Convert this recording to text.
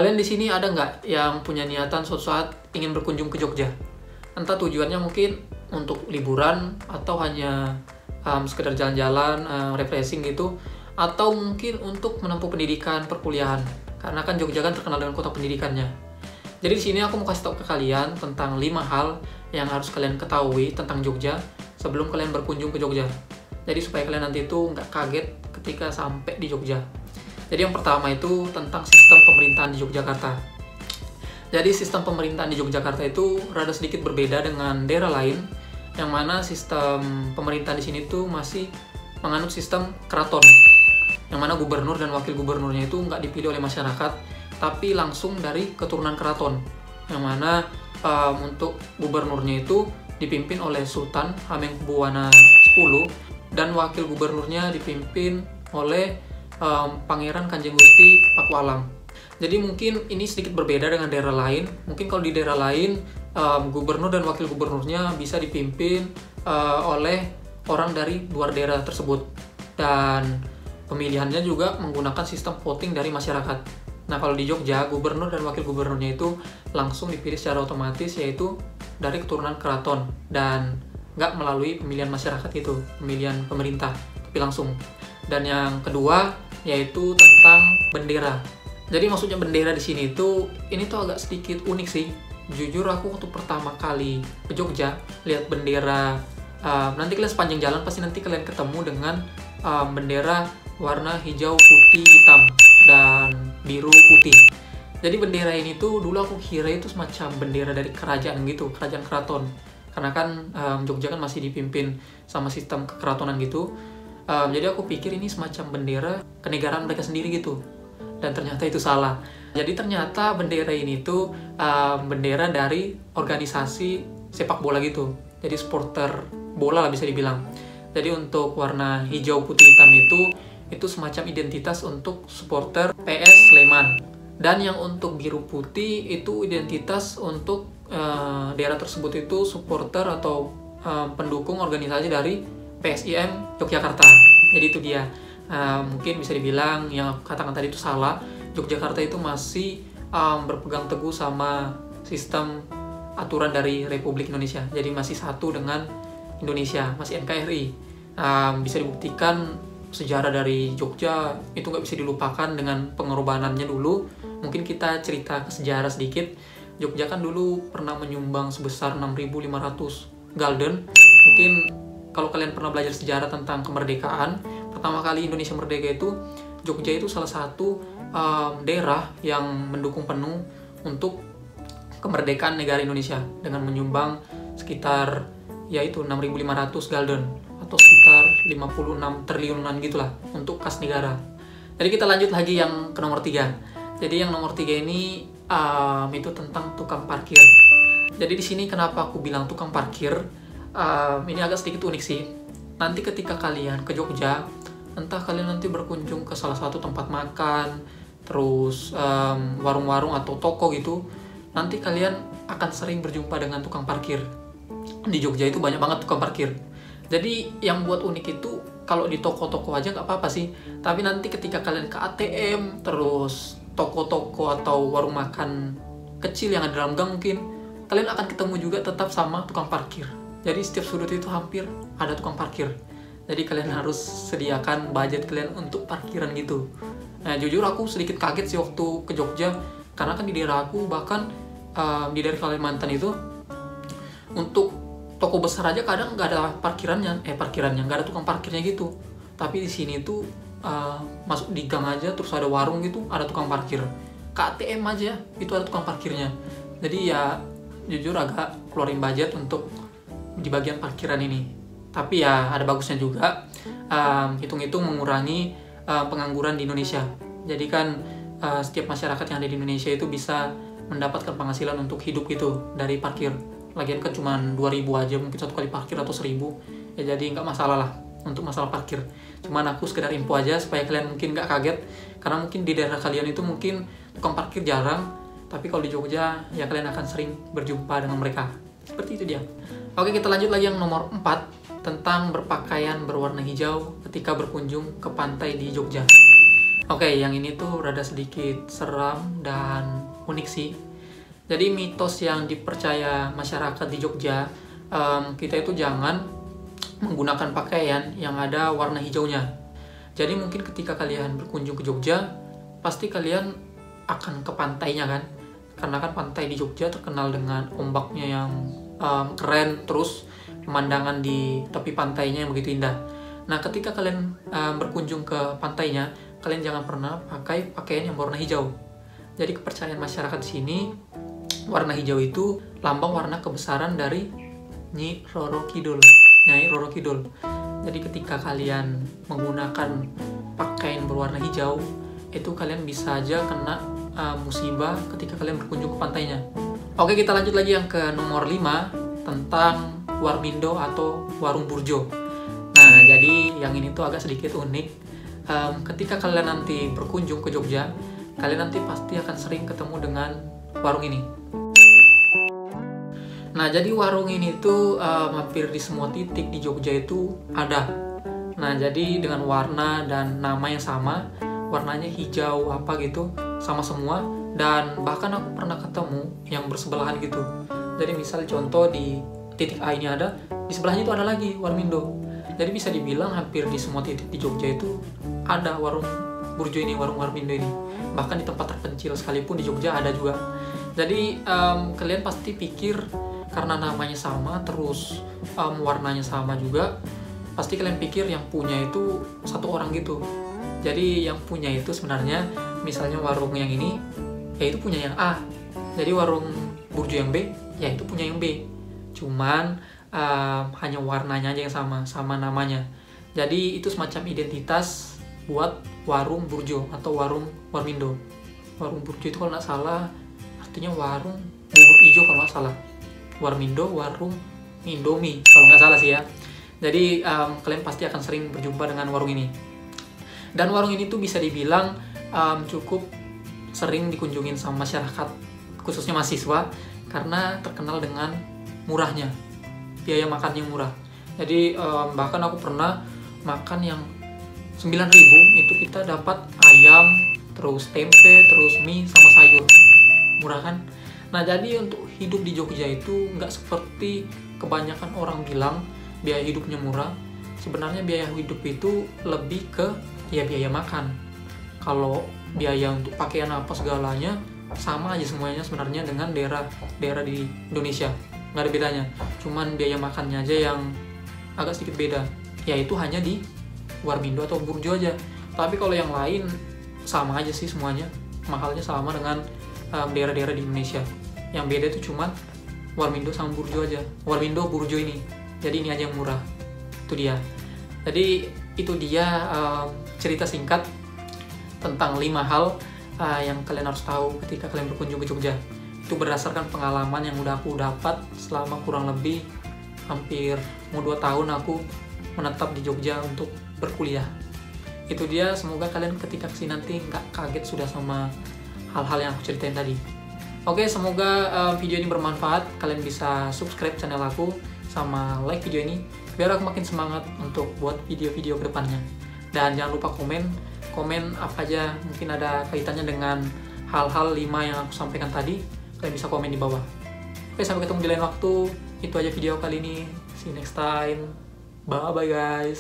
Kalian di sini ada nggak yang punya niatan suatu saat ingin berkunjung ke Jogja? Entah tujuannya mungkin untuk liburan atau hanya sekedar jalan-jalan, refreshing gitu, atau mungkin untuk menempuh pendidikan perkuliahan. Karena kan Jogja kan terkenal dengan kota pendidikannya. Jadi di sini aku mau kasih tahu ke kalian tentang 5 hal yang harus kalian ketahui tentang Jogja sebelum kalian berkunjung ke Jogja. Jadi supaya kalian nanti itu nggak kaget ketika sampai di Jogja. Jadi yang pertama itu tentang sistem pemerintahan di Yogyakarta. Jadi sistem pemerintahan di Yogyakarta itu rada sedikit berbeda dengan daerah lain, yang mana sistem pemerintahan di sini tuh masih menganut sistem keraton, yang mana gubernur dan wakil gubernurnya itu nggak dipilih oleh masyarakat, tapi langsung dari keturunan keraton, yang mana untuk gubernurnya itu dipimpin oleh Sultan Hamengkubuwana X dan wakil gubernurnya dipimpin oleh Pangeran Kanjeng Gusti Pakualam. Jadi mungkin ini sedikit berbeda dengan daerah lain. Mungkin kalau di daerah lain gubernur dan wakil gubernurnya bisa dipimpin oleh orang dari luar daerah tersebut, dan pemilihannya juga menggunakan sistem voting dari masyarakat. Nah kalau di Jogja, gubernur dan wakil gubernurnya itu langsung dipilih secara otomatis, yaitu dari keturunan keraton dan nggak melalui pemilihan masyarakat gitu, pemilihan pemerintah, tapi langsung. Dan yang kedua yaitu tentang bendera. Jadi maksudnya bendera di sini itu ini tuh agak sedikit unik sih. Jujur aku waktu pertama kali ke Jogja lihat bendera, nanti kalian sepanjang jalan pasti nanti kalian ketemu dengan bendera warna hijau, putih, hitam dan biru putih. Jadi bendera ini tuh dulu aku kira itu semacam bendera dari kerajaan gitu, kerajaan keraton. Karena kan Jogja kan masih dipimpin sama sistem kekeratonan gitu. Jadi aku pikir ini semacam bendera kenegaraan mereka sendiri gitu, dan ternyata itu salah. Jadi ternyata bendera ini tuh bendera dari organisasi sepak bola gitu, jadi supporter bola lah bisa dibilang. Jadi untuk warna hijau putih hitam itu semacam identitas untuk supporter PS Sleman, dan yang untuk biru putih itu identitas untuk daerah tersebut itu supporter atau pendukung organisasi dari PSIM Yogyakarta. Jadi itu dia. Mungkin bisa dibilang yang aku katakan tadi itu salah. Yogyakarta itu masih berpegang teguh sama sistem aturan dari Republik Indonesia. Jadi masih satu dengan Indonesia, masih NKRI. Bisa dibuktikan sejarah dari Jogja itu nggak bisa dilupakan dengan pengorbanannya dulu. Mungkin kita cerita ke sejarah sedikit. Jogja kan dulu pernah menyumbang sebesar 6.500 gulden. Mungkin kalau kalian pernah belajar sejarah tentang kemerdekaan, pertama kali Indonesia merdeka itu, Jogja itu salah satu daerah yang mendukung penuh untuk kemerdekaan negara Indonesia dengan menyumbang sekitar yaitu 6.500 gulden atau sekitar 56 triliunan gitulah untuk kas negara. Jadi kita lanjut lagi yang ke nomor 3. Jadi yang nomor 3 ini itu tentang tukang parkir. Jadi di sini kenapa aku bilang tukang parkir? Ini agak sedikit unik sih. Nanti ketika kalian ke Jogja, entah kalian nanti berkunjung ke salah satu tempat makan, terus warung-warung atau toko gitu, nanti kalian akan sering berjumpa dengan tukang parkir. Di Jogja itu banyak banget tukang parkir. Jadi yang buat unik itu, kalau di toko-toko aja nggak apa-apa sih, tapi nanti ketika kalian ke ATM, terus toko-toko atau warung makan kecil yang ada dalam gang mungkin, kalian akan ketemu juga tetap sama tukang parkir. Jadi setiap sudut itu hampir ada tukang parkir. Jadi kalian harus sediakan budget kalian untuk parkiran gitu. Nah jujur aku sedikit kaget sih waktu ke Jogja, karena kan di daerah aku, bahkan di daerah Kalimantan itu, untuk toko besar aja kadang nggak ada parkirannya nggak ada tukang parkirnya gitu. Tapi di sini tuh masuk di gang aja terus ada warung gitu, ada tukang parkir. KTM aja itu ada tukang parkirnya. Jadi ya jujur agak keluarin budget untuk di bagian parkiran ini. Tapi ya ada bagusnya juga, hitung-hitung mengurangi pengangguran di Indonesia. Jadi kan setiap masyarakat yang ada di Indonesia itu bisa mendapatkan penghasilan untuk hidup gitu dari parkir. Lagian kan cuma 2.000 aja mungkin satu kali parkir atau 1.000, ya jadi nggak masalah lah untuk masalah parkir. Cuman aku sekedar info aja supaya kalian mungkin nggak kaget, karena mungkin di daerah kalian itu mungkin tukang parkir jarang, tapi kalau di Jogja ya kalian akan sering berjumpa dengan mereka. Seperti itu dia. Oke, kita lanjut lagi yang nomor 4, tentang berpakaian berwarna hijau ketika berkunjung ke pantai di Jogja. Oke, yang ini tuh rada sedikit seram dan unik sih. Jadi mitos yang dipercaya masyarakat di Jogja, kita itu jangan menggunakan pakaian yang ada warna hijaunya. Jadi mungkin ketika kalian berkunjung ke Jogja, pasti kalian akan ke pantainya kan? Karena kan pantai di Jogja terkenal dengan ombaknya yang keren, terus pemandangan di tepi pantainya yang begitu indah. Nah, ketika kalian berkunjung ke pantainya, kalian jangan pernah pakai pakaian yang berwarna hijau. Jadi kepercayaan masyarakat di sini, warna hijau itu lambang warna kebesaran dari Nyi Roro Kidul. Nyai Roro Kidul. Jadi ketika kalian menggunakan pakaian berwarna hijau, itu kalian bisa aja kena musibah ketika kalian berkunjung ke pantainya. Oke, kita lanjut lagi yang ke nomor 5 tentang warmindo atau warung burjo. Nah, jadi yang ini tuh agak sedikit unik. Ketika kalian nanti berkunjung ke Jogja, kalian nanti pasti akan sering ketemu dengan warung ini. Nah, jadi warung ini tuh hampir di semua titik di Jogja itu ada. Nah, jadi dengan warna dan nama yang sama, warnanya hijau apa gitu, sama semua. Dan bahkan aku pernah ketemu yang bersebelahan gitu. Jadi misal contoh di titik A ini ada, di sebelahnya itu ada lagi warmindo. Jadi bisa dibilang hampir di semua titik di Jogja itu ada warung burjo ini, warung warmindo ini. Bahkan di tempat terpencil sekalipun di Jogja ada juga. Jadi kalian pasti pikir karena namanya sama, terus warnanya sama juga, pasti kalian pikir yang punya itu satu orang gitu. Jadi yang punya itu sebenarnya, misalnya warung yang ini, ya itu punya yang A. Jadi warung burjo yang B, ya itu punya yang B. Cuman hanya warnanya aja yang sama namanya. Jadi itu semacam identitas buat warung burjo atau warung warmindo. Warung burjo itu kalau nggak salah artinya warung bubur hijau kalau nggak salah. Warmindo warung Indomie kalau nggak salah sih ya. Jadi kalian pasti akan sering berjumpa dengan warung ini. Dan warung ini tuh bisa dibilang cukup sering dikunjungin sama masyarakat, khususnya mahasiswa, karena terkenal dengan murahnya, biaya makan yang murah. Jadi bahkan aku pernah makan yang 9.000 itu kita dapat ayam, terus tempe, terus mie sama sayur. Murah kan? Nah, jadi untuk hidup di Jogja itu nggak seperti kebanyakan orang bilang biaya hidupnya murah. Sebenarnya biaya hidup itu lebih ke ya biaya makan. Kalau biaya untuk pakaian apa segalanya sama aja semuanya sebenarnya dengan daerah di Indonesia. Nggak ada bedanya. Cuman biaya makannya aja yang agak sedikit beda. Yaitu hanya di warmindo atau burjo aja. Tapi kalau yang lain sama aja sih semuanya. Mahalnya sama dengan daerah-daerah di Indonesia. Yang beda itu cuma warmindo sama burjo aja. Warmindo burjo ini. Jadi ini aja yang murah. Itu dia. Jadi itu dia cerita singkat tentang 5 hal yang kalian harus tahu ketika kalian berkunjung ke Jogja. Itu berdasarkan pengalaman yang udah aku dapat selama kurang lebih hampir mau 2 tahun aku menetap di Jogja untuk berkuliah. Itu dia, semoga kalian ketika kesini nanti nggak kaget sudah sama hal-hal yang aku ceritain tadi. Oke, semoga video ini bermanfaat. Kalian bisa subscribe channel aku sama like video ini biar aku makin semangat untuk buat video-video kedepannya. Dan jangan lupa komen apa aja mungkin ada kaitannya dengan hal-hal 5 yang aku sampaikan tadi. Kalian bisa komen di bawah. Oke, sampai ketemu di lain waktu. Itu aja video kali ini. See you next time. Bye bye guys.